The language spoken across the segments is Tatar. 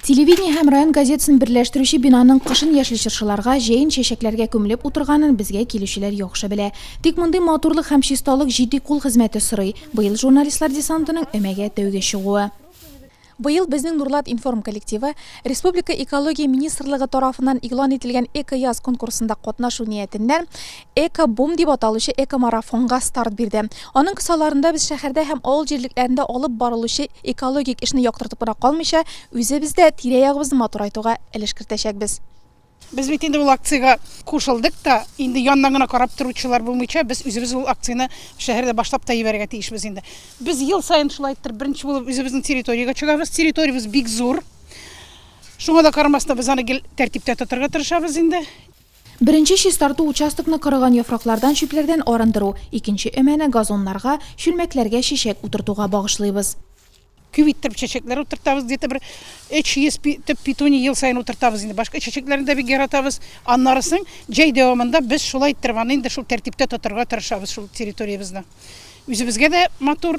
Телевидение һәм район газетасын берләштерүче бинаның кышын яшел чыршыларга, җәен чәчәкләргә күмелеп утырганын безгә килүчеләр яхшы белә. Тик мондый матурлык һәм чисталык җитди кул хезмәте сорый. Быел журналистлар десантының өмәгә тәүге чыгуы. Быел безнең Нурлат информ коллективы Республика экология министрлыгы тарафыннан игълан ителгән эко-яз конкурсында катнашу ниятеннән эко-бум дип аталучы эко-марафонга старт бирде. Аның кысаларында без шәһәрдә һәм авыл җирлекләрендә алып барылучы экологик эшне яктыртып кына калмыйча, үзебездә тирә-ягыбызны матурайтуга өлеш кертәчәкбез. Biz бит инде ул акцияга кушылдык та, инде яннан гына карап торучылар булмыйча, без үзебез ул акцияны шәһәрдә башлап та ибәргә тиешбез инде. Без ел сайын шулай иттер, беренче булып үзебезнең территориягә чыгабыз. Территориябыз бик зур. Шуңа да карамастан без аны тәртиптә тотарга тырышабыз инде. Беренче чистарту участокны корыган яфраклардан, чүпләрдән арындыру, икенче өмәне газоннарга, чүлмәкләргә чәчәк утыртуга багышлыйбыз. Күп чәчәкләр утыртабыз, где-то бер 300 питоний ел сайын утыртабыз инде. Башка чәчәкләрне дә бик яратабыз. Аннарысын җәй дәвамында без шулай иттергән инде шул тәртиптә тотарга тырышабыз шул территориябызны. Үзебезгә дә матур,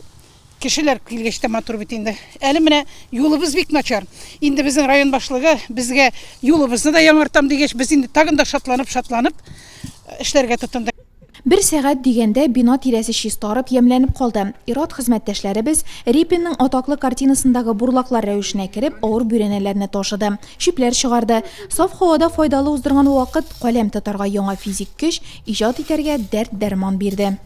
кешеләр килгәч тә матур бит инде. Әле менә юлыбыз бик начар. Инде безнең район башлыгы безгә юлыбызны да яңартам дигәч, без инде тагын да шатланып эшләргә тотындык. Бер сәгать дигәндә бина тирәсе чистарып, ямьләнеп калды. Ират хезмәттәшләребез Рипинның атаклы картинасындагы бурлаклар рәвешенә кереп, авыр бүрәнәләрне ташыды. Шипләр чыгарды. Саф һавада файдалы уздырган вакыт каләм тотарга яңа физик көч, иҗат итәргә дәрт-дәрман бирде.